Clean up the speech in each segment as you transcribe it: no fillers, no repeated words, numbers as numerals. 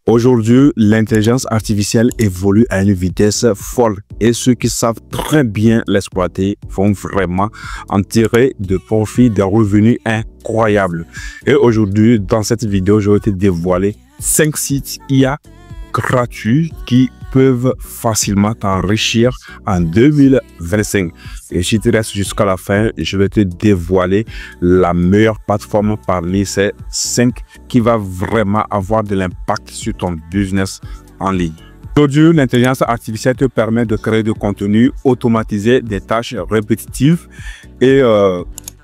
Aujourd'hui, l'intelligence artificielle évolue à une vitesse folle et ceux qui savent très bien l'exploiter vont vraiment en tirer de profit, des revenus incroyables. Et aujourd'hui, dans cette vidéo, je vais te dévoiler 5 sites IA gratuits qui peuvent facilement t'enrichir en 2025. Et si tu restes jusqu'à la fin, je vais te dévoiler la meilleure plateforme parmi ces 5 qui va vraiment avoir de l'impact sur ton business en ligne. Aujourd'hui, l'intelligence artificielle te permet de créer du contenu, automatiser des tâches répétitives et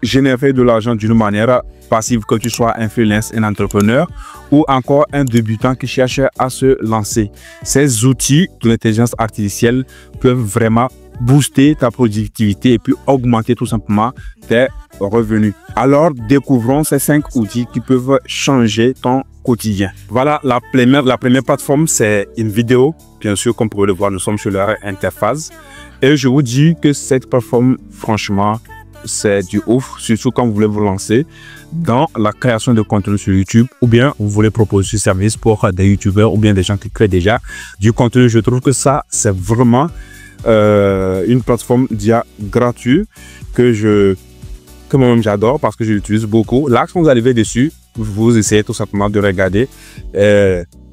générer de l'argent d'une manière passive, que tu sois un freelance, un entrepreneur ou encore un débutant qui cherche à se lancer. Ces outils de l'intelligence artificielle peuvent vraiment booster ta productivité et puis augmenter tout simplement tes revenus. Alors, découvrons ces 5 outils qui peuvent changer ton quotidien. Voilà, la première plateforme, c'est une vidéo. Bien sûr, comme vous pouvez le voir, nous sommes sur leur interface. Et je vous dis que cette plateforme, franchement, c'est du ouf, surtout quand vous voulez vous lancer dans la création de contenu sur YouTube ou bien vous voulez proposer ce service pour des YouTubeurs ou bien des gens qui créent déjà du contenu. Je trouve que ça, c'est vraiment une plateforme d'IA gratuite que moi-même j'adore parce que je l'utilise beaucoup. Là, quand vous arrivez dessus, vous essayez tout simplement de regarder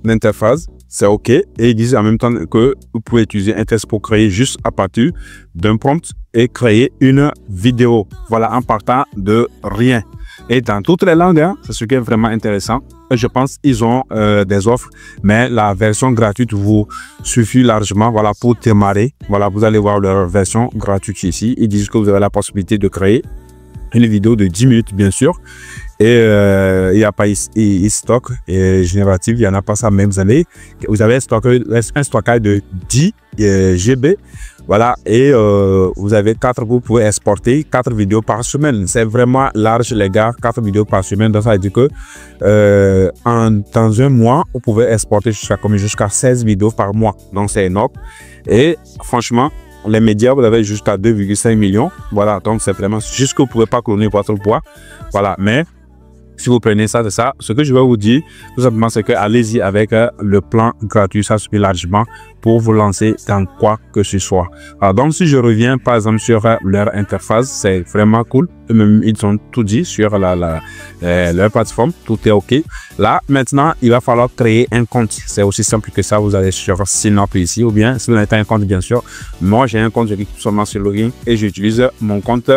l'interface. C'est OK. Et ils disent en même temps que vous pouvez utiliser un test pour créer juste à partir d'un prompt et créer une vidéo. Voilà, en partant de rien. Et dans toutes les langues, hein, c'est ce qui est vraiment intéressant. Je pense qu'ils ont des offres, mais la version gratuite vous suffit largement, voilà, pour démarrer. Voilà, vous allez voir leur version gratuite ici. Ils disent que vous avez la possibilité de créer une vidéo de 10 minutes, bien sûr. Et il n'y a pas stock génératif, il n'y en a pas ça même année. Vous avez un stockage de 10 GB. Voilà, et vous avez vous pouvez exporter 4 vidéos par semaine. C'est vraiment large, les gars, 4 vidéos par semaine. Donc, ça veut dire que dans un mois, vous pouvez exporter jusqu'à 16 vidéos par mois. Donc, c'est énorme. Et franchement, les médias, vous avez jusqu'à 2,5 millions. Voilà, donc c'est vraiment juste que vous ne pouvez pas cloner votre poids. Voilà, mais si vous prenez ça, c'est ça. Ce que je vais vous dire, tout simplement, c'est que allez-y avec le plan gratuit. Ça suffit largement pour vous lancer dans quoi que ce soit. Alors, donc, si je reviens, par exemple, sur leur interface, c'est vraiment cool. Eux-mêmes, ils ont tout dit sur leur plateforme. Tout est OK. Là, maintenant, il va falloir créer un compte. C'est aussi simple que ça. Vous allez sur Synop ici, ou bien, si vous n'avez pas un compte, bien sûr. Moi, j'ai un compte, je clique seulement sur Login et j'utilise mon compte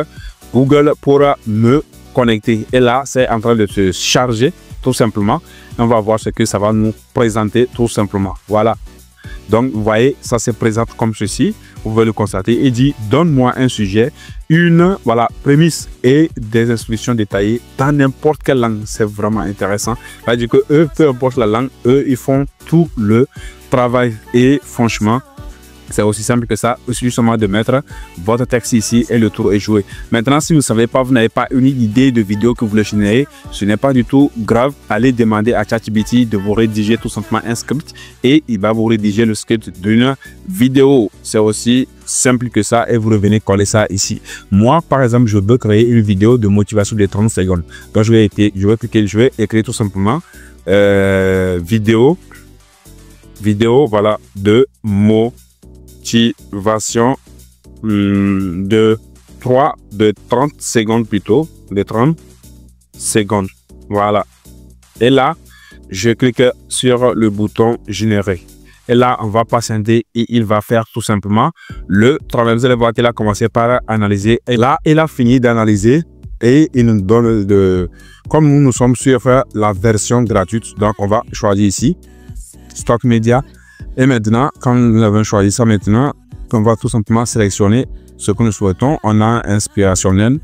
Google pour me connecté. Et là, c'est en train de se charger tout simplement. On va voir ce que ça va nous présenter tout simplement. Voilà. Donc, vous voyez, ça se présente comme ceci. Vous pouvez le constater. Il dit, donne-moi un sujet, une prémisse et des instructions détaillées dans n'importe quelle langue. C'est vraiment intéressant. C'est-à-dire que eux, peu importe la langue, eux, ils font tout le travail. Et franchement, c'est aussi simple que ça. Il suffit seulement de mettre votre texte ici et le tour est joué. Maintenant, si vous ne savez pas, vous n'avez pas une idée de vidéo que vous voulez générer, ce n'est pas du tout grave. Allez demander à ChatGPT de vous rédiger tout simplement un script et il va vous rédiger le script d'une vidéo. C'est aussi simple que ça et vous revenez coller ça ici. Moi, par exemple, je veux créer une vidéo de motivation de 30 secondes. Donc, je vais écrire tout simplement vidéo, voilà, de motivation de 30 secondes plutôt, de 30 secondes. Voilà. Et là, je clique sur le bouton générer. Et là, on va patienter et il va faire tout simplement le travail. Vous allez voir qu'il a commencé par analyser. Et là, il a fini d'analyser et il nous donne comme nous sommes sur la version gratuite. Donc, on va choisir ici, Stock Media. Et maintenant, quand nous avons choisi ça maintenant, on va tout simplement sélectionner ce que nous souhaitons. On a inspirationnel,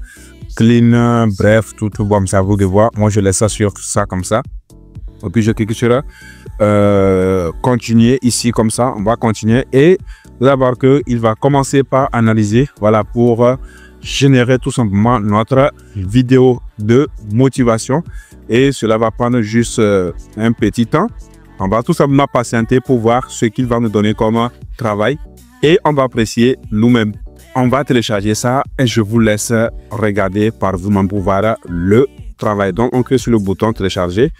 clean, bref, tout bon, c'est à vous de voir. Moi, je laisse ça sur ça comme ça. Et puis, je clique sur continuer ici comme ça. On va continuer et vous allez voir qu'il va commencer par analyser, voilà, pour générer tout simplement notre vidéo de motivation. Et cela va prendre juste un petit temps. On va tout simplement patienter pour voir ce qu'il va nous donner comme travail et on va apprécier nous-mêmes. On va télécharger ça et je vous laisse regarder par vous-même pour voir le travail. Donc, on clique sur le bouton télécharger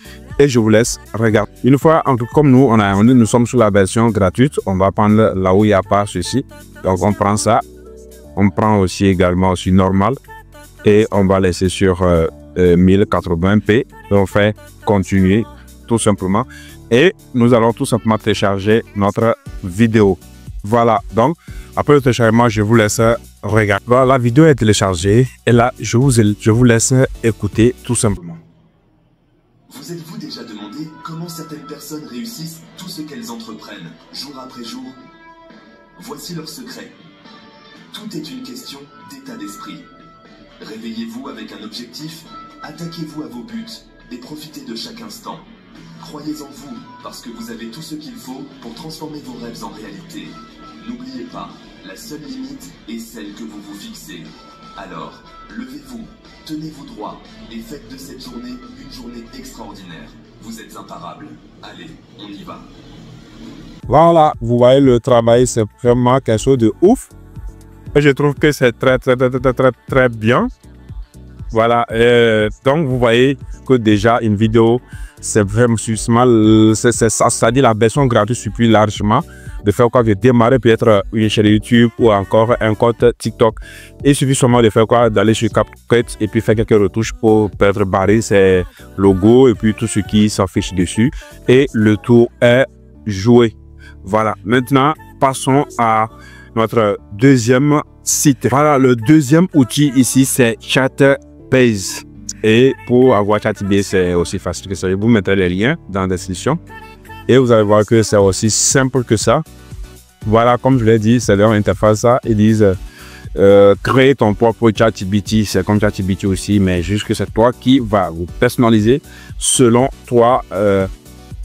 et je vous laisse regarder. Une fois, comme nous sommes sur la version gratuite, on va prendre là où il n'y a pas ceci. Donc on prend ça. On prend aussi également aussi normal et on va laisser sur 1080p. Et on fait continuer tout simplement. Et nous allons tout simplement télécharger notre vidéo. Voilà, donc après le téléchargement, je vous laisse regarder. Voilà, la vidéo est téléchargée et là, je vous laisse écouter tout simplement. Vous êtes-vous déjà demandé comment certaines personnes réussissent tout ce qu'elles entreprennent, jour après jour? Voici leur secret. Tout est une question d'état d'esprit. Réveillez-vous avec un objectif, attaquez-vous à vos buts et profitez de chaque instant. Croyez en vous, parce que vous avez tout ce qu'il faut pour transformer vos rêves en réalité. N'oubliez pas, la seule limite est celle que vous vous fixez. Alors, levez-vous, tenez-vous droit et faites de cette journée une journée extraordinaire. Vous êtes imparable. Allez, on y va. Voilà, vous voyez le travail, c'est vraiment quelque chose de ouf. Et je trouve que c'est très bien. Voilà, donc vous voyez que déjà une vidéo, c'est vraiment suffisamment, ça dit la version gratuite suffit largement de faire quoi, de démarrer peut-être une chaîne YouTube ou encore un compte TikTok. Il suffit seulement de faire quoi, d'aller sur CapCut et puis faire quelques retouches pour peut-être barrer ses logos et puis tout ce qui s'affiche dessus. Et le tour est joué. Voilà, maintenant passons à notre deuxième site. Voilà, le deuxième outil ici, c'est Chatbase. Et pour avoir Chatbase, c'est aussi facile que ça. Je vous mettrai les liens dans la description. Et vous allez voir que c'est aussi simple que ça. Voilà, comme je l'ai dit, c'est leur interface. Ils disent créer ton propre ChatGPT. C'est comme ChatGPT aussi, mais juste que c'est toi qui vas vous personnaliser selon toi,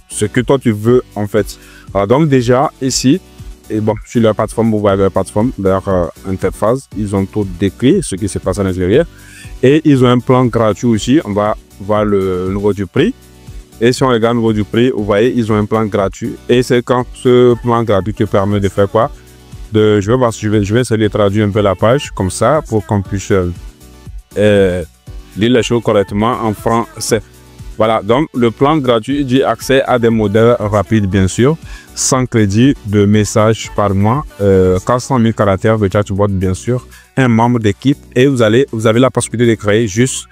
ce que toi tu veux en fait. Voilà, donc déjà ici, et bon, sur leur plateforme, vous voyez leur plateforme, leur interface, ils ont tout décrit, ce qui se passe à l'intérieur. Et ils ont un plan gratuit aussi, on va voir le niveau du prix. Et si on regarde le niveau du prix, vous voyez, ils ont un plan gratuit. Et c'est quand ce plan gratuit te permet de faire quoi? Je vais essayer de traduire un peu la page, comme ça, pour qu'on puisse lire les choses correctement en français. Voilà, donc le plan gratuit dit accès à des modèles rapides, bien sûr, sans crédit de messages par mois, 400 000 caractères de chatbot, bien sûr, un membre d'équipe et vous avez la possibilité de créer juste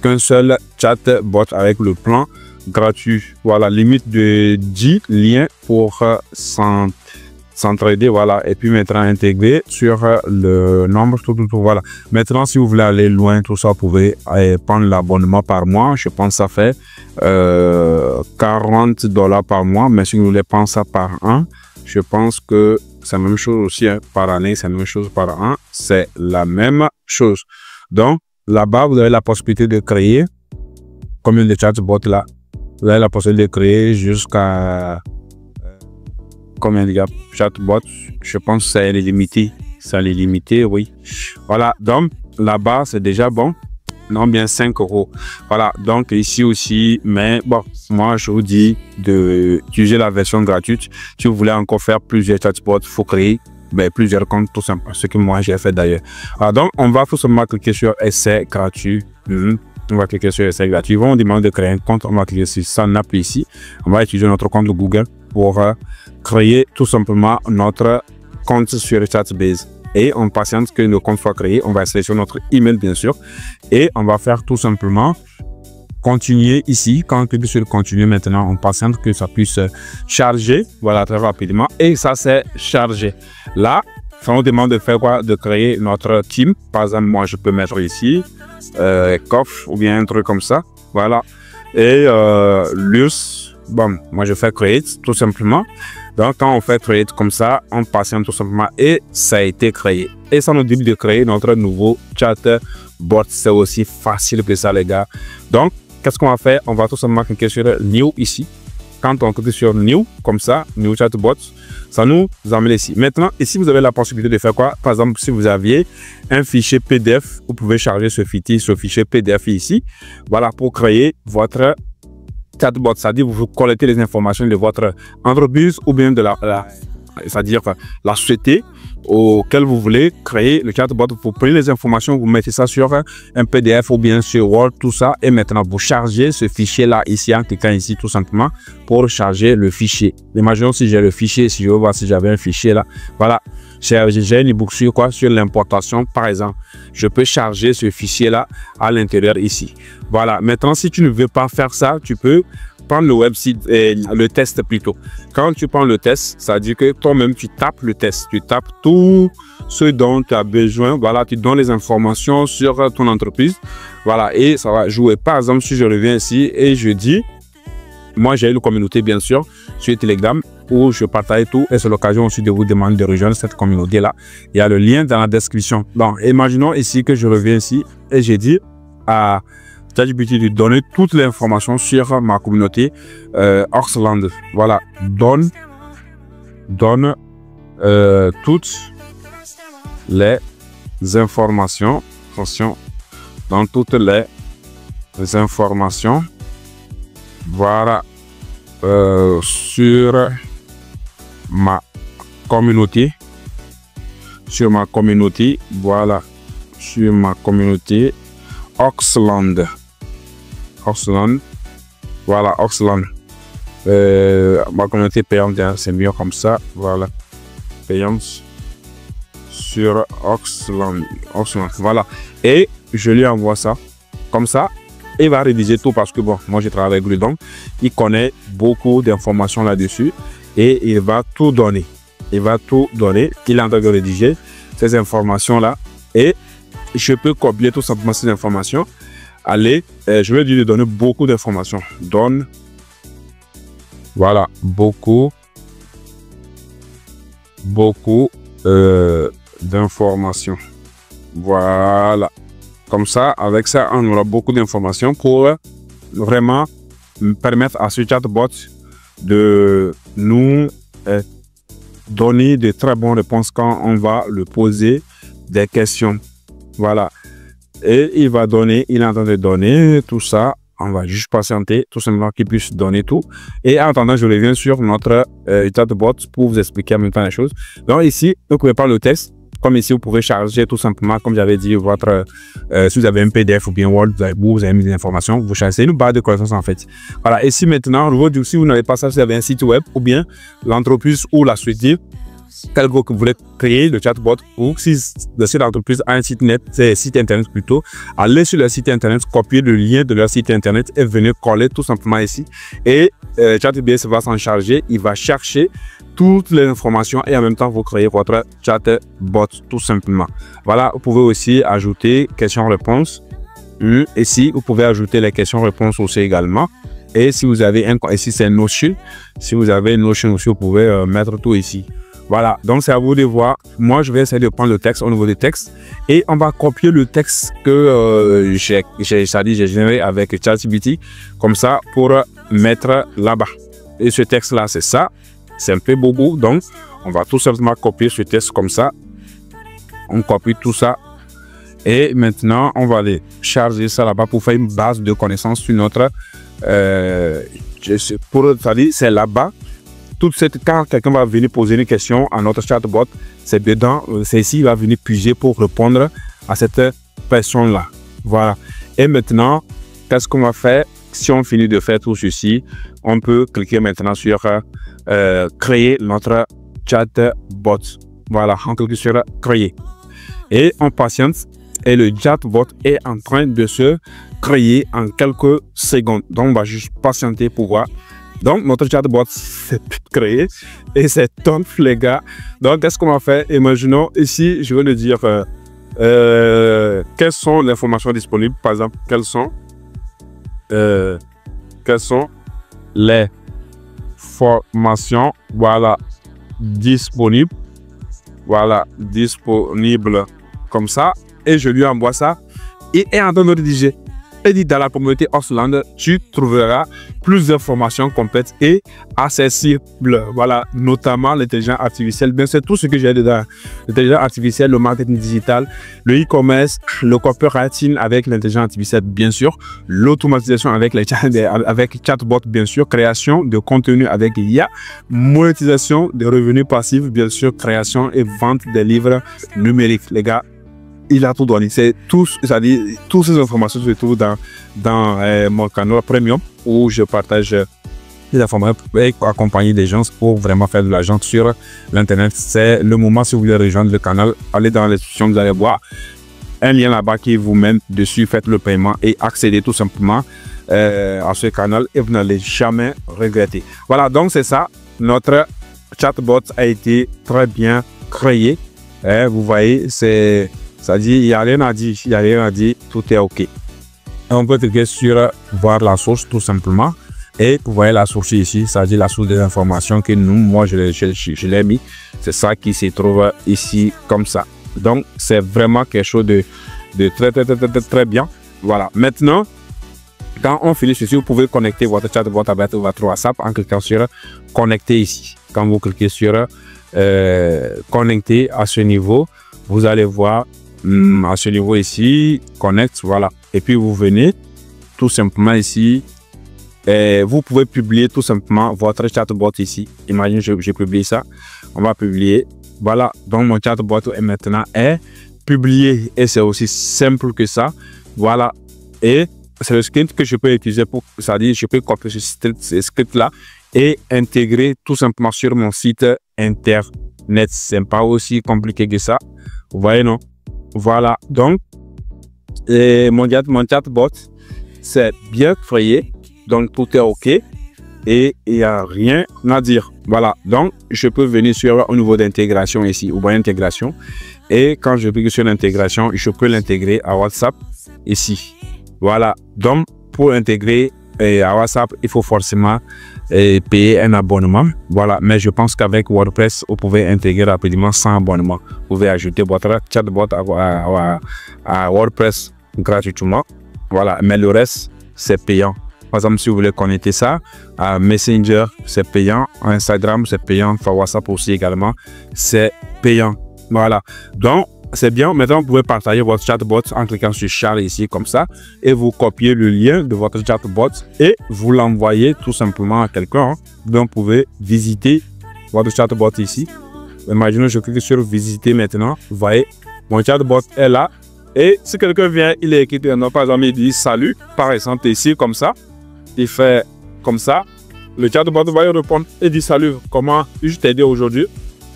qu'un seul chatbot avec le plan gratuit. Voilà, limite de 10 liens pour s'entraider, voilà, et puis maintenant intégrer sur le nombre, tout, voilà. Maintenant, si vous voulez aller loin, tout ça, vous pouvez prendre l'abonnement par mois. Je pense que ça fait $40 par mois, mais si vous voulez prendre ça par an, je pense que c'est la même chose aussi, hein, par année, c'est la même chose par an, c'est la même chose. Donc, là-bas, vous avez la possibilité de créer, combien de chatbots là, vous avez la possibilité de créer jusqu'à combien de chatbots, je pense que c'est illimité. C'est illimité, oui. Voilà, donc là-bas, c'est déjà bon. Non, bien 5 €. Voilà, donc ici aussi, mais bon, moi je vous dis d'utiliser la version gratuite. Si vous voulez encore faire plusieurs chatbots, il faut créer plusieurs comptes, tout simplement. Ce que moi j'ai fait d'ailleurs. Alors, donc, on va tout simplement cliquer sur essai gratuit. On va cliquer sur essai gratuit. Ils vont demander de créer un compte. On va cliquer sur Snap ici. On va utiliser notre compte Google pour créer tout simplement notre compte sur Chatbase. Et on patiente que le compte soit créé. On va sélectionner notre email, bien sûr. Et on va faire tout simplement continuer ici. Quand on clique sur continuer maintenant, on patiente que ça puisse charger. Voilà, très rapidement. Et ça, c'est chargé. Là, ça nous demande de faire quoi? De créer notre team. Par exemple, moi, je peux mettre ici coffre ou bien un truc comme ça. Voilà. Et Lus, bon, moi, je fais create tout simplement. Donc, quand on fait create comme ça, on patiente tout simplement et ça a été créé. Et ça nous dit de créer notre nouveau chatbot. C'est aussi facile que ça, les gars. Donc, qu'est-ce qu'on va faire? On va tout simplement cliquer sur New ici. Quand on clique sur New, comme ça, New Chatbot, ça nous amène ici. Maintenant, ici, vous avez la possibilité de faire quoi? Par exemple, si vous aviez un fichier PDF, vous pouvez charger ce fichier PDF ici. Voilà, pour créer votre chatbot. C'est-à-dire, vous collectez les informations de votre entreprise ou bien de c'est-à-dire la société auquel vous voulez créer le chatbot. Vous prenez les informations, vous mettez ça sur un PDF ou bien sur Word, tout ça, et maintenant vous chargez ce fichier-là ici en cliquant ici tout simplement pour charger le fichier. Imaginons si j'ai le fichier, si je veux voir si j'avais un fichier là, voilà, j'ai un e-book sur quoi? Sur l'importation par exemple. Je peux charger ce fichier-là à l'intérieur ici. Voilà, maintenant si tu ne veux pas faire ça, tu peux prendre le website, le test plutôt. Quand tu prends le test, ça veut dire que toi-même tu tapes le test, tu tapes tout ce dont tu as besoin. Voilà, tu donnes les informations sur ton entreprise. Voilà, et ça va jouer. Par exemple, si je reviens ici et je dis, moi j'ai une communauté bien sûr sur Telegram où je partage tout et c'est l'occasion aussi de vous demander de rejoindre cette communauté là. Il y a le lien dans la description. Donc, imaginons ici que je reviens ici et j'ai dit à ChatGPT de donner toutes les informations sur ma communauté Oxland. Voilà, donne toutes les informations. Attention, dans toutes les informations. Voilà, sur ma communauté. Voilà, sur ma communauté Oxland. Voilà, Oxland. Ma communauté payante, c'est mieux comme ça. Voilà, payante sur Oxland. Voilà, et je lui envoie ça comme ça. Il va rédiger tout parce que bon, moi je travaille avec lui, donc il connaît beaucoup d'informations là-dessus et il va tout donner. Il est en train de rédiger ces informations là et je peux copier tout simplement ces informations. Allez, je vais lui donner beaucoup d'informations. Donne, voilà, beaucoup d'informations. Voilà. Comme ça, avec ça, on aura beaucoup d'informations pour vraiment permettre à ce chatbot de nous donner de très bonnes réponses quand on va le poser des questions. Voilà. Et il va donner, il est en train de donner tout ça. On va juste patienter, tout simplement qu'il puisse donner tout. Et en attendant, je reviens sur notre chatbot pour vous expliquer en même temps les choses. Donc ici, vous pouvez pas le test. Comme ici, vous pouvez charger tout simplement, comme j'avais dit, votre, si vous avez un PDF ou bien Word, vous avez mis des informations, vous chargez une barre de connaissances en fait. Voilà, et si maintenant, si vous n'avez pas ça, si vous avez un site web ou bien l'entreprise ou la société, quelque que vous voulez créer le chatbot, ou si le site d'entreprise a un site net, c'est site internet plutôt, allez sur le site internet, copier le lien de leur site internet et venez coller tout simplement ici. Et ChatGPT va s'en charger, il va chercher toutes les informations et en même temps vous créez votre chatbot tout simplement. Voilà, vous pouvez aussi ajouter questions-réponses. Ici, vous pouvez ajouter les questions-réponses aussi également. Et si vous avez ici c'est Notion, si vous avez Notion aussi, vous pouvez mettre tout ici. Voilà, donc c'est à vous de voir. Moi, je vais essayer de prendre le texte au niveau des textes et on va copier le texte que j'ai généré avec ChatGPT comme ça pour mettre là-bas. Et ce texte-là, c'est ça. C'est un peu beaucoup, donc on va tout simplement copier ce texte comme ça. On copie tout ça et maintenant on va aller charger ça là-bas pour faire une base de connaissances sur notre c'est là-bas. Toute cette, quand quelqu'un va venir poser une question à notre chatbot, c'est dedans, c'est ici, il va venir puiser pour répondre à cette personne-là. Voilà. Et maintenant, qu'est-ce qu'on va faire? Si on finit de faire tout ceci, on peut cliquer maintenant sur créer notre chatbot. Voilà, on clique sur créer. Et on patiente et le chatbot est en train de se créer en quelques secondes. Donc, on va juste patienter pour voir. Donc, notre chatbot s'est créé et c'est top, les gars. Donc, qu'est-ce qu'on va faire? Imaginons ici, je vais le dire, quelles sont les informations disponibles? Par exemple, quelles sont les formations, voilà, disponibles. Voilà, disponible comme ça. Et je lui envoie ça. Il est en train de rédiger. Et dit dans la communauté Osland, tu trouveras plus d'informations complètes et accessibles. Voilà, notamment l'intelligence artificielle. Bien, c'est tout ce que j'ai dedans. L'intelligence artificielle, le marketing digital, le e-commerce, le copywriting avec l'intelligence artificielle, bien sûr, l'automatisation avec chatbot, bien sûr, création de contenu avec IA, monétisation des revenus passifs, bien sûr, création et vente des livres numériques. Les gars, il a tout donné. C'est tout, c'est-à-dire toutes ces informations se trouvent dans mon canal Premium où je partage des informations pour accompagner des gens pour vraiment faire de l'argent sur l'internet. C'est le moment. Si vous voulez rejoindre le canal, allez dans la description, vous allez voir un lien là-bas qui vous mène dessus, faites le paiement et accédez tout simplement à ce canal et vous n'allez jamais regretter. Voilà, donc c'est ça. Notre chatbot a été très bien créé. Vous voyez, c'est-à-dire, il n'y a rien à dire, tout est OK. Et on peut cliquer sur voir la source tout simplement. Et vous voyez la source ici, c'est-à-dire la source des informations que moi, je l'ai mis. C'est ça qui se trouve ici comme ça. Donc, c'est vraiment quelque chose de très bien. Voilà. Maintenant, quand on finit ceci, vous pouvez connecter votre chatbot avec votre WhatsApp en cliquant sur connecter ici. Quand vous cliquez sur connecter à ce niveau, vous allez voir à ce niveau ici, connect, voilà. Et puis vous venez tout simplement ici et vous pouvez publier tout simplement votre chatbot ici. Imaginez, j'ai publié ça. On va publier. Voilà, donc mon chatbot est maintenant publié et c'est aussi simple que ça. Voilà, et c'est le script que je peux utiliser pour, c'est-à-dire je peux copier ce script là et intégrer tout simplement sur mon site internet. C'est pas aussi compliqué que ça. Vous voyez, non? Voilà, donc mon chatbot, c'est bien créé, donc tout est OK et il n'y a rien à dire. Voilà, donc je peux venir sur au niveau d'intégration ici, ou bien intégration, et quand je clique sur l'intégration, je peux l'intégrer à WhatsApp ici. Voilà, donc pour intégrer à WhatsApp, il faut forcément payer un abonnement. Voilà, mais je pense qu'avec WordPress, vous pouvez intégrer rapidement sans abonnement. Vous pouvez ajouter votre chatbot à WordPress gratuitement. Voilà, mais le reste, c'est payant. Par exemple, si vous voulez connecter ça à Messenger, c'est payant. Instagram, c'est payant. Enfin, WhatsApp aussi également, c'est payant. Voilà, donc c'est bien. Maintenant, vous pouvez partager votre chatbot en cliquant sur Share ici comme ça et vous copiez le lien de votre chatbot et vous l'envoyez tout simplement à quelqu'un. Donc, vous pouvez visiter votre chatbot ici. Imaginez, je clique sur visiter maintenant. Vous voyez, mon chatbot est là. Et si quelqu'un vient, il est écrit, par exemple, il dit salut, par exemple, ici comme ça. Il fait comme ça. Le chatbot va lui répondre et dit salut, comment puis-je t'aider aujourd'hui?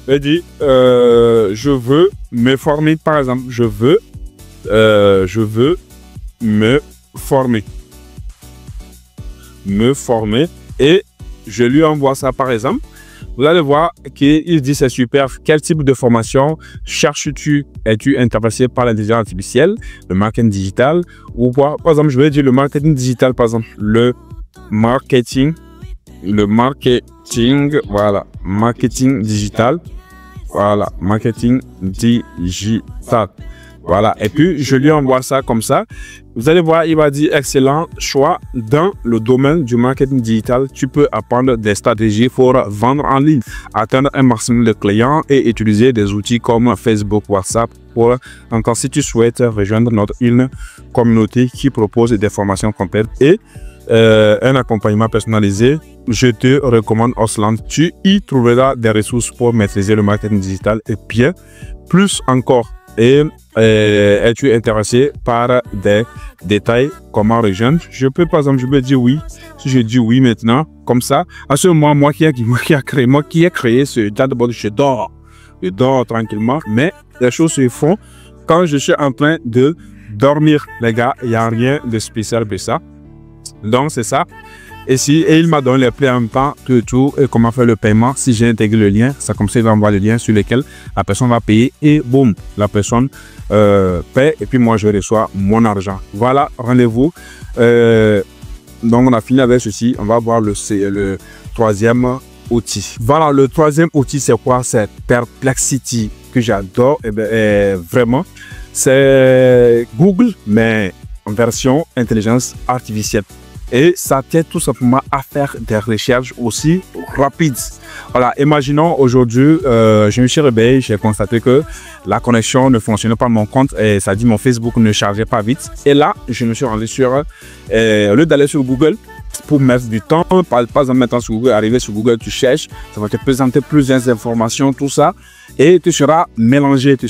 Il dit je veux me former, par exemple, je veux me former et je lui envoie ça, par exemple. Vous allez voir qu'il dit c'est super, quel type de formation cherches-tu? Es-tu intéressé par l'intelligence artificielle, le marketing digital ou quoi? Par exemple, je vais dire le marketing digital, par exemple, le marketing, voilà, marketing digital. Voilà, marketing digital. Voilà, et puis je lui envoie ça comme ça. Vous allez voir, il va dire excellent choix dans le domaine du marketing digital. Tu peux apprendre des stratégies pour vendre en ligne, atteindre un maximum de clients et utiliser des outils comme Facebook, WhatsApp. Encore, si tu souhaites rejoindre une communauté qui propose des formations complètes et un accompagnement personnalisé, je te recommande Osland. Tu y trouveras des ressources pour maîtriser le marketing digital et bien plus encore. Et es-tu intéressé par des détails, comment rejoindre? Je peux, par exemple, je peux dire oui. Si je dis oui maintenant, comme ça, à ce moment, moi qui ai créé ce chatbot, je dors tranquillement, mais les choses se font quand je suis en train de dormir, les gars. Il n'y a rien de spécial que ça. Donc, c'est ça. Et il m'a donné les plans en même temps que tout et comment faire le paiement. Si j'ai intégré le lien, ça comme ça, il va envoyer le lien sur lequel la personne va payer et boum, la personne paie et puis moi, je reçois mon argent. Voilà, rendez-vous. Donc, on a fini avec ceci. On va voir le troisième outil. Voilà, le troisième outil, c'est quoi? C'est Perplexity que j'adore. Et bien, vraiment, c'est Google, mais version intelligence artificielle. Et ça t'aide tout simplement à faire des recherches aussi rapides. Voilà, imaginons aujourd'hui, je me suis réveillé, j'ai constaté que la connexion ne fonctionnait pas mon compte et ça dit mon Facebook ne chargeait pas vite. Et là, je me suis rendu sur, au lieu d'aller sur Google, pour mettre du temps, pas en mettant sur Google, arriver sur Google, tu cherches, ça va te présenter plusieurs informations, tout ça, et tu seras mélangé, tu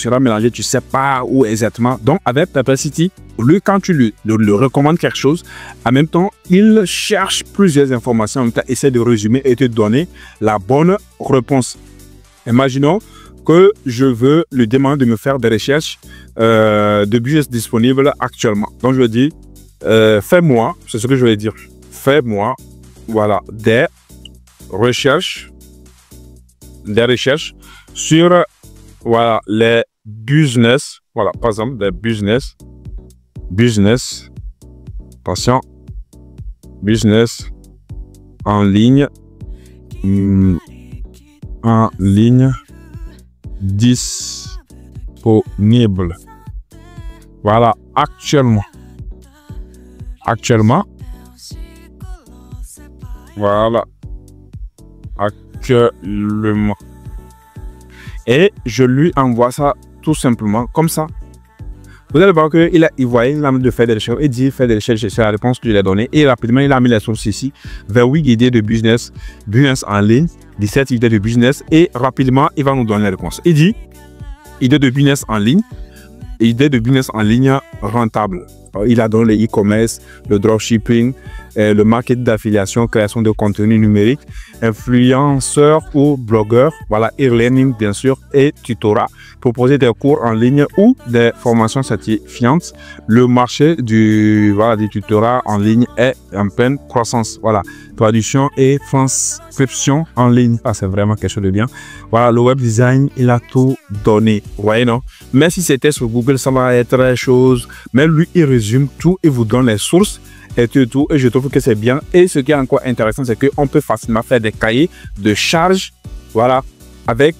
sais pas où exactement. Donc, avec Perplexity, lui, quand tu lui recommandes quelque chose, en même temps, il cherche plusieurs informations, en même temps, essaie de résumer et te donner la bonne réponse. Imaginons que je veux lui demander de me faire des recherches de business disponibles actuellement. Donc, je lui dis, fais-moi, c'est ce que je vais dire. Fais-moi, voilà, des recherches sur, voilà, les business, voilà, par exemple, des business, attention, business en ligne disponible. Voilà, actuellement. Voilà, actuellement. Et je lui envoie ça tout simplement comme ça. Vous allez voir qu'il voyait une de faire des recherches. Il dit faire des recherches sur la réponse que je lui ai donnée. Et rapidement, il a mis les sources ici vers 8 idées de business en ligne, 17 idées de business. Et rapidement, il va nous donner la réponse. Il dit idées de business en ligne rentable. Il a donné le e-commerce, le dropshipping, le marketing d'affiliation, création de contenu numérique, influenceur ou blogueur, voilà, e-learning bien sûr, et tutorat, proposer des cours en ligne ou des formations certifiantes. Le marché du tutorat en ligne est en pleine croissance. Voilà, traduction et transcription en ligne. Ah, c'est vraiment quelque chose de bien. Voilà, le web design, il a tout donné. Vous voyez, non? Mais si c'était sur Google, ça va être chose. Mais lui, il résume tout et vous donne les sources et tout. Et je trouve que c'est bien. Et ce qui est encore intéressant, c'est qu'on peut facilement faire des cahiers de charges. Voilà, avec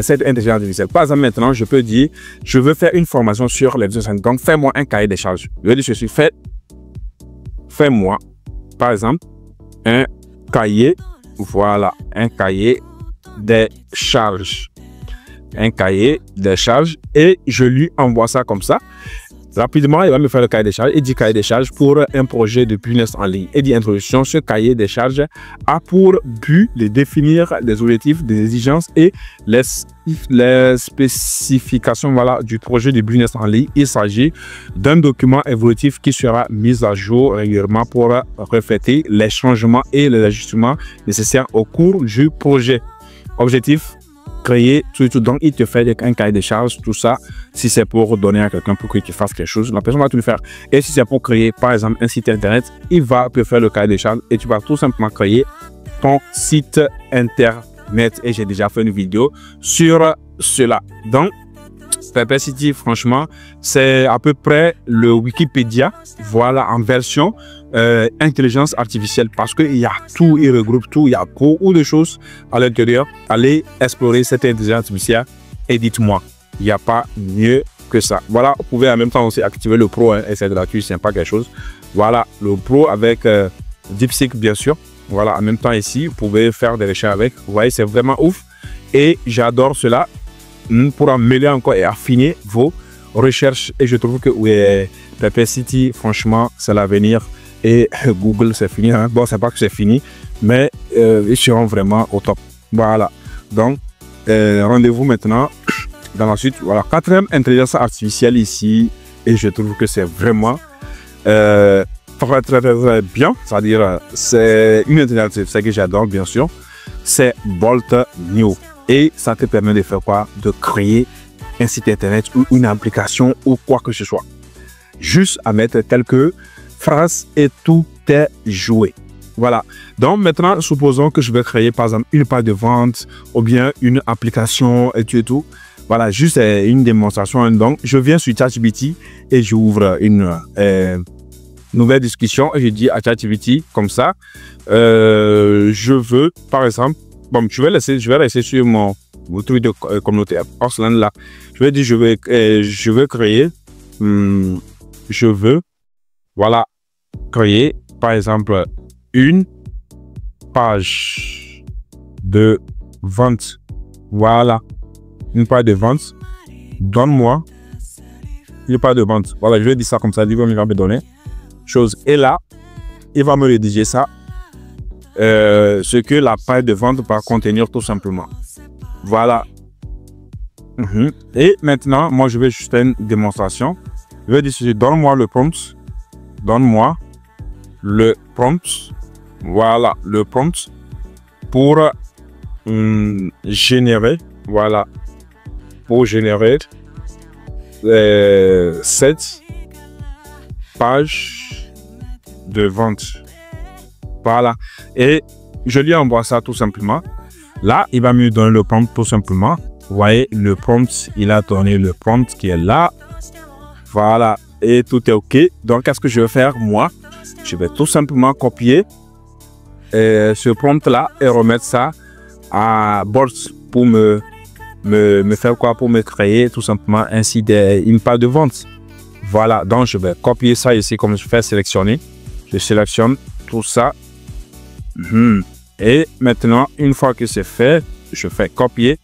cette intelligence artificielle. Par exemple, maintenant, je peux dire, je veux faire une formation sur les business. Donc, fais-moi un cahier de charges. Je vais dire ceci, fais-moi, par exemple, un cahier, voilà, un cahier des charges. Un cahier des charges et je lui envoie ça comme ça. Rapidement, il va me faire le cahier des charges. Il dit cahier des charges pour un projet de business en ligne. Il dit introduction. Ce cahier des charges a pour but de définir les objectifs, des exigences et les spécifications, voilà, du projet de business en ligne. Il s'agit d'un document évolutif qui sera mis à jour régulièrement pour refléter les changements et les ajustements nécessaires au cours du projet. Objectif: créer tout. Donc, il te fait un cahier de charges, tout ça. Si c'est pour donner à quelqu'un pour qu'il fasse quelque chose, la personne va tout le faire. Et si c'est pour créer, par exemple, un site internet, il va te faire le cahier de charges et tu vas tout simplement créer ton site internet. Et j'ai déjà fait une vidéo sur cela. Donc, Perplexity, franchement, c'est à peu près le Wikipédia, voilà, en version intelligence artificielle, parce qu'il y a tout, il regroupe tout, il y a beaucoup de choses à l'intérieur. Allez explorer cette intelligence artificielle et dites-moi, il n'y a pas mieux que ça. Voilà, vous pouvez en même temps aussi activer le Pro, hein, et c'est gratuit, c'est pas quelque chose. Voilà, le Pro avec DeepSeek, bien sûr. Voilà, en même temps ici, vous pouvez faire des recherches avec. Vous voyez, c'est vraiment ouf. Et j'adore cela pour améliorer encore et affiner vos recherches. Et je trouve que Perplexity, franchement, c'est l'avenir. Et Google, c'est fini. Hein? Bon, c'est pas que c'est fini, mais ils seront vraiment au top. Voilà. Donc, rendez-vous maintenant dans la suite. Voilà, 4e intelligence artificielle ici. Et je trouve que c'est vraiment très bien. C'est-à-dire, c'est une intelligence artificielle que j'adore, bien sûr. C'est Bolt New. Et ça te permet de faire quoi? De créer un site internet ou une application ou quoi que ce soit. Juste à mettre quelques phrases et tout est joué. Voilà. Donc maintenant, supposons que je vais créer par exemple une page de vente ou bien une application et tout. Voilà, juste une démonstration. Donc, je viens sur ChatGPT et j'ouvre une nouvelle discussion et je dis à ChatGPT comme ça, je veux par exemple, bon, je vais laisser sur mon truc de communauté Orsland là. Je vais dire, je veux créer, je veux Voilà, créer par exemple une page de vente. Voilà, une page de vente. Donne-moi une page de vente. Voilà, je vais dire ça comme ça. Il va me donner chose. Et là, il va me rédiger ça. Ce que la page de vente va contenir tout simplement. Voilà. Et maintenant, moi, je vais juste faire une démonstration. Je vais dire ceci. Donne-moi le prompt. Donne-moi le prompt. Voilà, le prompt pour générer. Voilà. Pour générer cette page de vente. Voilà. Et je lui envoie ça tout simplement. Là, il va me donner le prompt tout simplement. Vous voyez, le prompt, il a donné le prompt qui est là. Voilà. Et tout est OK. Donc, qu'est-ce que je vais faire, moi? Je vais tout simplement copier ce prompt-là et remettre ça à Bolt pour me faire quoi? Pour me créer tout simplement ainsi une page de vente. Voilà. Donc, je vais copier ça ici comme je fais sélectionner. Je sélectionne tout ça. Et maintenant, une fois que c'est fait, je fais copier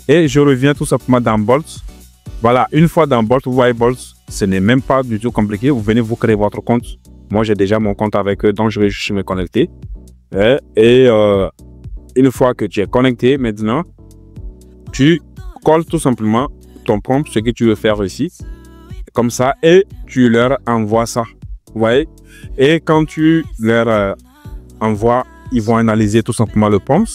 et je reviens tout simplement dans Bolt. Voilà, une fois dans Bolt, vous voyez Bolt, ce n'est même pas du tout compliqué. Vous venez vous créer votre compte. Moi, j'ai déjà mon compte avec eux, donc je vais juste me connecter. Et une fois que tu es connecté, maintenant, tu colles tout simplement ton prompt, ce que tu veux faire ici, comme ça, et tu leur envoies ça. Vous voyez? Et quand tu leur envoies, ils vont analyser tout simplement le prompt.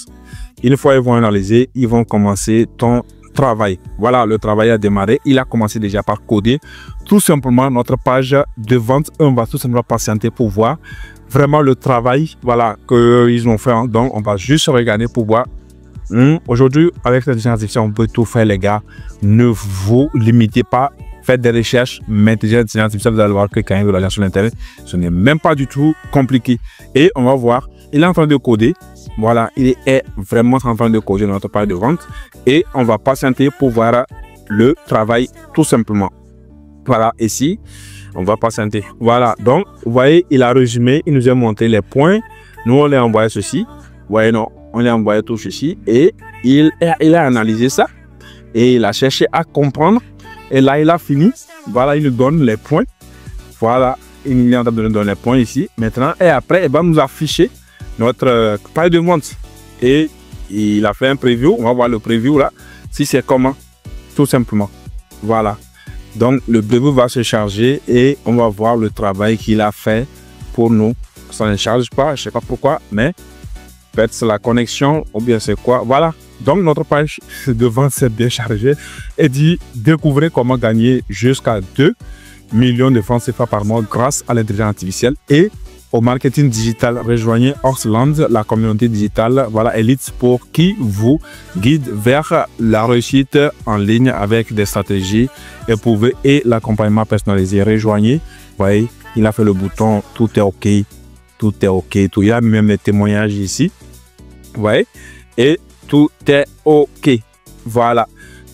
Une fois ils vont analyser, ils vont commencer ton travail. Voilà, le travail a démarré. Il a commencé déjà par coder tout simplement notre page de vente. On va tout simplement patienter pour voir vraiment le travail, voilà, qu'ils ont fait. Donc, on va juste regarder pour voir. Aujourd'hui, avec l'intelligence artificielle, on peut tout faire, les gars. Ne vous limitez pas. Faites des recherches, mettez l'intelligence artificielle, vous allez voir que quand il regarde sur l'internet, ce n'est même pas du tout compliqué. Et on va voir, il est en train de coder. Voilà, il est vraiment en train de coder notre page de vente. Et on va patienter pour voir le travail tout simplement. Voilà, ici, on va patienter. Voilà, donc, vous voyez, il a résumé, il nous a montré les points. Nous, on l'a envoyé ceci. Vous voyez, non, on l'a envoyé tout ceci. Et il a analysé ça. Et il a cherché à comprendre. Et là, il a fini. Voilà, il nous donne les points. Voilà, il est en train de nous donner les points ici. Maintenant, et après, il va nous afficher notre page de vente. Et il a fait un preview. On va voir le preview là. Si c'est comment, tout simplement. Voilà. Donc, le preview va se charger et on va voir le travail qu'il a fait pour nous. Ça ne charge pas, je ne sais pas pourquoi, mais peut-être c'est la connexion ou bien c'est quoi. Voilà. Donc, notre page de vente s'est bien chargée et dit découvrez comment gagner jusqu'à 2 millions de francs CFA par mois grâce à l'intelligence artificielle et au marketing digital. Rejoignez Orsland, la communauté digitale, voilà, élite pour qui vous guide vers la réussite en ligne avec des stratégies éprouvées et l'accompagnement personnalisé. Rejoignez, vous voyez, il a fait le bouton, tout est OK, tout est OK, tout. Il y a même les témoignages ici, vous voyez, et tout est OK. Voilà.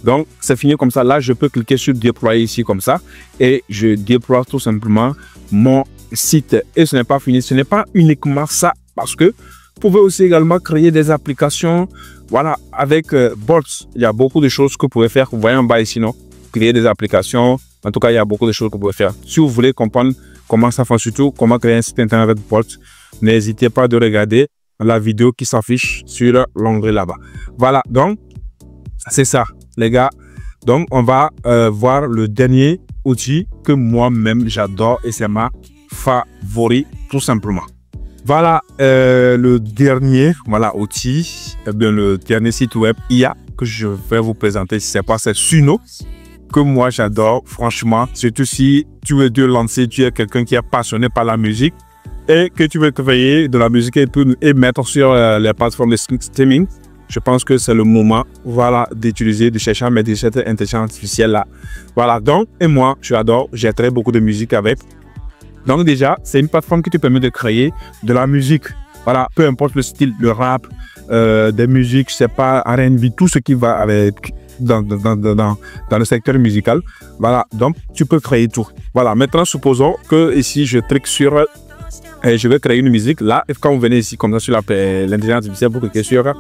Donc, c'est fini comme ça. Là, je peux cliquer sur déployer ici comme ça et je déploie tout simplement mon site. Et ce n'est pas fini. Ce n'est pas uniquement ça parce que vous pouvez aussi également créer des applications. Voilà, avec Bolt, il y a beaucoup de choses que vous pouvez faire. Vous voyez en bas ici, non? Créer des applications. En tout cas, il y a beaucoup de choses que vous pouvez faire. Si vous voulez comprendre comment ça fonctionne, surtout comment créer un site internet avec Bolt, n'hésitez pas de regarder la vidéo qui s'affiche sur l'onglet là-bas. Voilà, donc, c'est ça, les gars. Donc, on va voir le dernier outil que moi-même j'adore et c'est ma favori, tout simplement. Voilà le dernier outil, le dernier site web IA que je vais vous présenter. Si c'est pas, c'est Suno, que moi j'adore, franchement. Surtout si tu veux te lancer, tu es quelqu'un qui est passionné par la musique et que tu veux créer de la musique et mettre sur les plateformes de streaming. Je pense que c'est le moment, voilà, d'utiliser, de chercher à mettre cette intelligence artificielle là. Voilà, donc, et moi, j'adore, j'ai très beaucoup de musique avec. Donc déjà, c'est une plateforme qui te permet de créer de la musique. Voilà, peu importe le style, le rap, des musiques, je sais pas, R&B, tout ce qui va avec dans le secteur musical. Voilà, donc tu peux créer tout. Voilà, maintenant supposons que ici je clique sur et je vais créer une musique. Là, quand vous venez ici comme ça sur l'intelligence artificielle, vous cliquez sur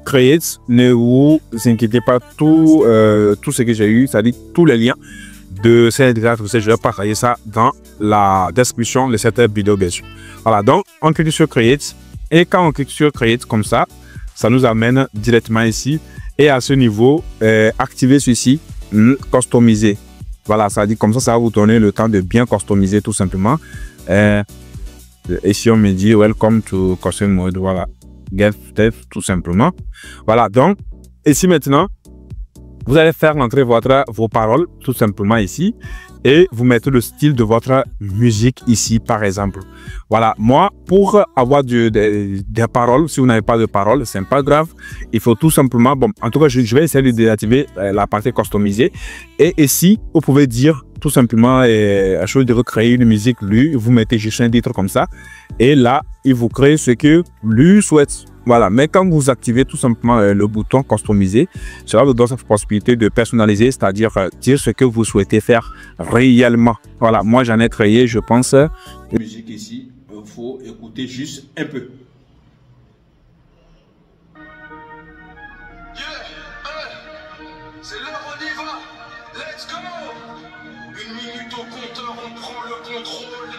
Create, ne vous inquiétez pas, tout ce que j'ai eu, c'est-à-dire tous les liens de cette intelligence artificielle, je vais partager ça dans la description de cette vidéo, bien sûr. Voilà, donc on clique sur Create et quand on clique sur Create comme ça nous amène directement ici et à ce niveau, activer ceci, customiser. Voilà, ça dit comme ça va vous donner le temps de bien customiser tout simplement. Et si on me dit Welcome to Custom Mode, voilà, Get Dev tout simplement. Voilà, donc ici maintenant, vous allez faire entrer vos paroles tout simplement ici et vous mettez le style de votre musique ici par exemple. Voilà, moi pour avoir des paroles, si vous n'avez pas de paroles, c'est pas grave. Il faut tout simplement, bon, en tout cas je vais essayer de désactiver la partie customisée et ici vous pouvez dire tout simplement à chose de recréer une musique lui, vous mettez juste un titre comme ça et là il vous crée ce que lui souhaite. Voilà, mais quand vous activez tout simplement le bouton customiser, cela vous donne cette possibilité de personnaliser, c'est-à-dire dire ce que vous souhaitez faire réellement. Voilà, moi j'en ai créé, je pense. La musique ici, il faut écouter juste un peu. C'est l'heure, on y va. Let's go. 1 minute au compteur, on prend le contrôle.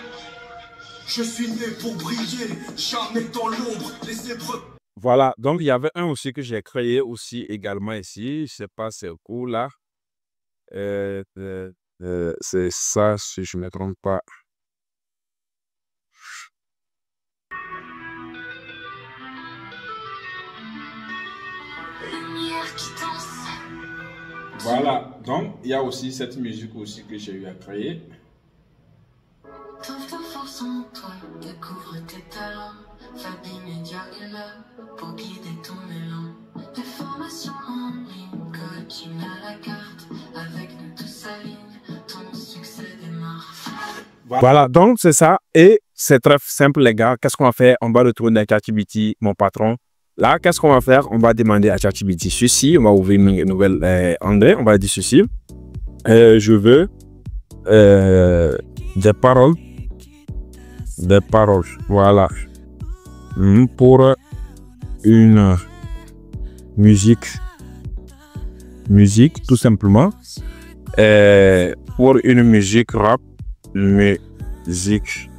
Je suis né pour briller, jamais dans l'ombre, les épreuves. Voilà, donc il y avait un aussi que j'ai créé aussi également ici. Je sais pas, c'est cool là. C'est ça, si je ne me trompe pas. Lumière qui danse. Voilà, donc il y a aussi cette musique aussi que j'ai eu à créer. Trouve ta force en toi, découvre tes talents. Fabi Media est là pour guider ton élan. Des formations en ligne, coaching à la carte. Avec nous tous aligne, ton succès démarre. Voilà, donc c'est ça. Et c'est très simple les gars. Qu'est-ce qu'on va faire? On va retourner à ChatGPT, mon patron. Là, qu'est-ce qu'on va faire? On va demander à ChatGPT ceci. On va ouvrir une nouvelle onglet. On va dire ceci. Je veux des paroles. Des paroles. Voilà. Pour une musique. Musique, tout simplement. Pour une musique rap. Musique.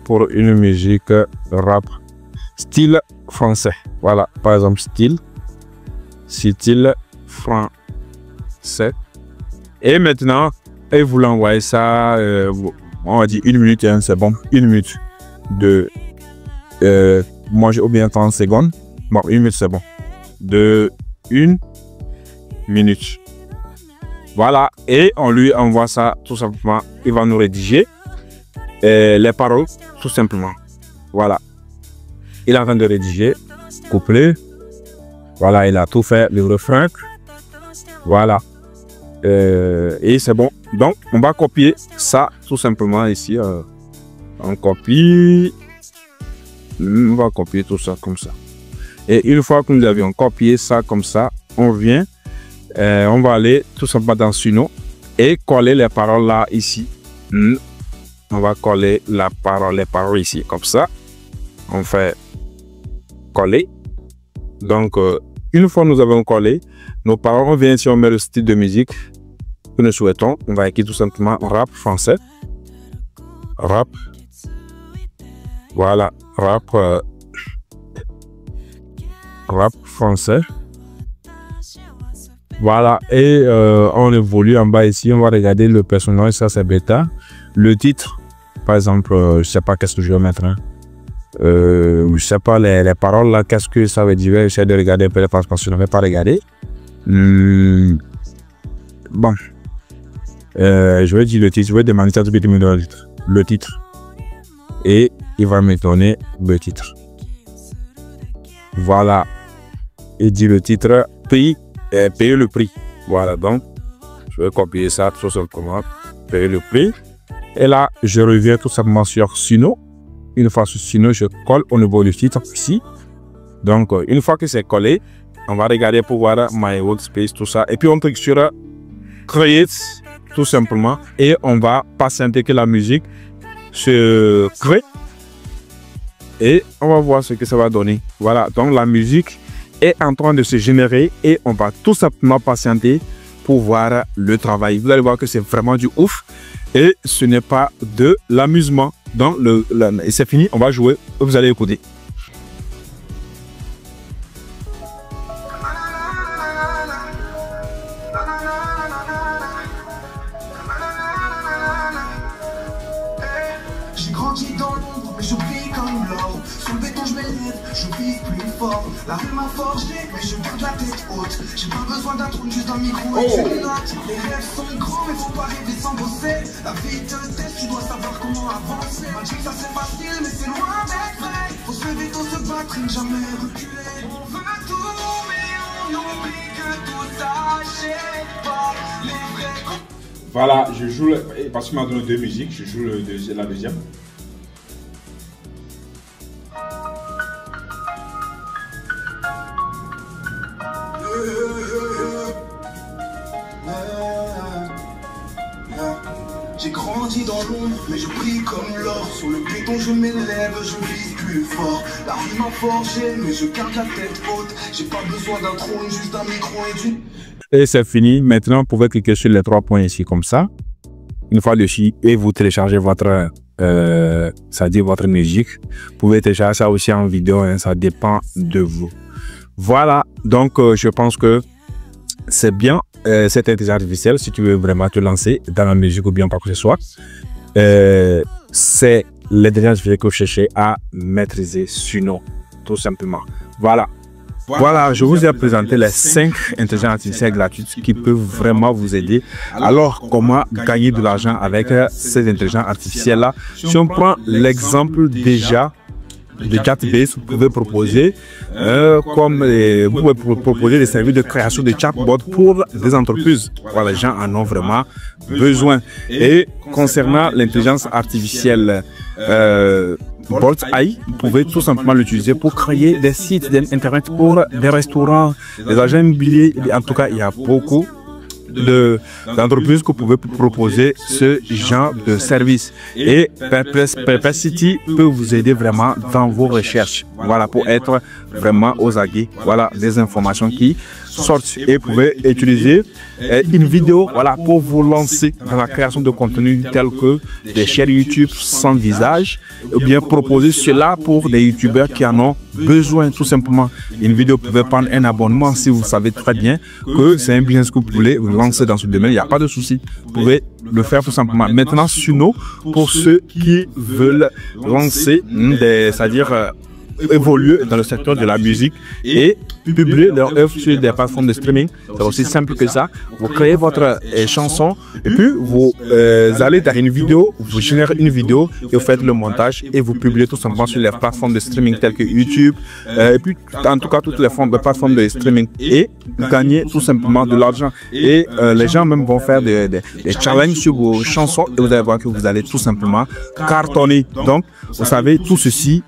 Pour une musique rap. Style français. Voilà, par exemple, style français. Et maintenant, et vous l'envoyez ça, on va dire 1 minute, hein, c'est bon. 1 minute de, moi j'ai ou bien 30 secondes. Bon, 1 minute, c'est bon. De 1 minute. Voilà, et on lui envoie ça tout simplement. Il va nous rédiger les paroles, tout simplement. Voilà. Il est en train de rédiger, couplet. Voilà, il a tout fait, le refrain. Voilà. Et c'est bon. Donc, on va copier ça tout simplement ici. On copie. On va copier tout ça comme ça. Et une fois que nous avions copié ça comme ça, on vient. On va aller tout simplement dans Suno et coller les paroles là ici. On va coller les paroles ici comme ça. On fait coller. Donc, une fois nous avons collé nos paroles, on vient ici, on met le style de musique que nous souhaitons. On va écrire tout simplement rap français. Rap. Voilà, rap. Rap français. Voilà, et on évolue en bas ici. On va regarder le personnage, ça c'est bêta. Le titre, par exemple, je sais pas qu'est-ce que je vais mettre. Hein. Je sais pas les paroles là, qu'est-ce que ça veut dire. J'essaie de regarder un peu parce que je n'avais pas regardé. Bon, je vais dire le titre. Je vais demander à ChatGPT de me donner le titre et il va me donner le titre. Voilà, il dit le titre, payer le prix. Voilà, donc je vais copier ça tout simplement, payer le prix. Et là, je reviens tout simplement sur Suno. Une fois sur Suno, je colle au niveau du titre ici. Donc, une fois que c'est collé, On va regarder pour voir My Workspace, tout ça. Et puis on clique sur Create, tout simplement. Et on va patienter que la musique se crée. Et on va voir ce que ça va donner. Voilà, donc la musique est en train de se générer et on va tout simplement patienter pour voir le travail. Vous allez voir que c'est vraiment du ouf et ce n'est pas de l'amusement. Donc, et c'est fini, on va jouer, vous allez écouter. J'ai grandi dans l'ombre, mais je brille comme l'or. Sur le béton, je m'élève, je vise plus fort. La rue m'a forgé, mais je garde la tête haute. J'ai pas besoin d'un trône, juste un micro et une note. Les rêves sont grands, mais faut pas rêver sans bosser. La vie te teste, tu dois savoir comment avancer. On dit que ça c'est facile, mais c'est loin d'être vrai. Faut se lever tôt, se battre et ne jamais reculer. On veut tout, mais on oublie que tout s'achète pas. Les vrais. Voilà, je joue, parce qu'il m'a donné deux musiques, je joue la deuxième. J'ai grandi dans l'ombre, mais je brille comme l'or. Sur le béton, je m'élève, je vise plus fort. La rue m'a forgé, mais je garde la tête haute. J'ai pas besoin d'un trône, juste un micro et d'une... Et c'est fini. Maintenant, vous pouvez cliquer sur les 3 points ici, comme ça. Une fois dessus, et vous téléchargez votre, c'est-à-dire votre musique. Vous pouvez télécharger ça aussi en vidéo, hein, ça dépend de vous. Voilà, donc je pense que c'est bien cette intelligence artificielle si tu veux vraiment te lancer dans la musique ou bien par quoi que ce soit. C'est l'intelligence artificielle que vous cherchez à maîtriser Suno, tout simplement. Voilà, je vous ai présenté les 5 intelligences artificielles gratuites qui peuvent vraiment vous aider. Alors, comment gagner de l'argent avec ces intelligences artificielles-là? Si on prend l'exemple déjà de Chatbase, vous pouvez proposer des services de création de chatbot pour des entreprises. Voilà, les gens en ont vraiment besoin. Et concernant l'intelligence artificielle Bolt AI, vous pouvez tout simplement l'utiliser pour créer des sites internet pour des restaurants, des agents immobiliers. En tout cas, il y a beaucoup d'entreprises que vous pouvez proposer ce genre de service. Et Perplexity peut vous aider vraiment dans vos recherches. Voilà, pour être vraiment aux aguets. Voilà, des informations qui sortent. Et vous pouvez utiliser une vidéo, voilà, pour vous lancer dans la création de contenu tel que des chaînes YouTube sans visage, ou bien proposer cela pour des youtubeurs qui en ont besoin, tout simplement. Une vidéo, vous pouvez prendre un abonnement si vous savez très bien que c'est un business que vous voulez vous lancer dans ce domaine, il n'y a pas de souci. Vous pouvez le faire tout simplement. Maintenant, Suno, pour ceux qui veulent lancer c'est-à-dire évoluer dans le secteur de la musique et publier leur œuvre sur des plateformes de streaming. C'est aussi simple que ça. Vous créez votre chanson et puis vous allez dans une vidéo, vous générez une vidéo et vous faites le montage et vous publiez tout simplement sur les plateformes de streaming telles que YouTube et puis en tout cas toutes les plateformes de streaming et gagner tout simplement de l'argent. Et les gens même vont faire des challenges sur vos chansons et vous allez voir que vous allez tout simplement cartonner. Donc, vous savez, tout ceci,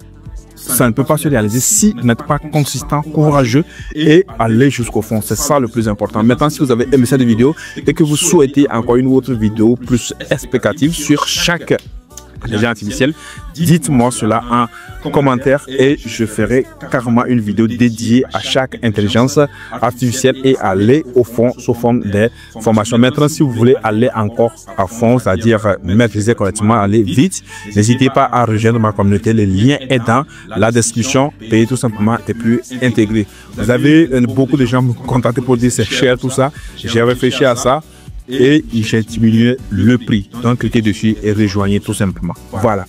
ça ne peut pas se réaliser si vous n'êtes pas consistant, courageux et aller jusqu'au fond. C'est ça le plus important. Maintenant, si vous avez aimé cette vidéo et que vous souhaitez encore une autre vidéo plus explicative sur chaque intelligence artificielle, dites-moi cela en commentaire et je ferai carrément une vidéo dédiée à chaque intelligence artificielle et aller au fond sous forme des formations. Maintenant, si vous voulez aller encore à fond, c'est-à-dire maîtriser correctement, aller vite, n'hésitez pas à rejoindre ma communauté. Le lien est dans la description. Payez tout simplement et puis intégrer. Vous avez beaucoup de gens me contactent pour dire c'est cher tout ça. J'ai réfléchi à ça. Et j'ai diminué le prix. Donc, cliquez dessus et rejoignez tout simplement. Voilà.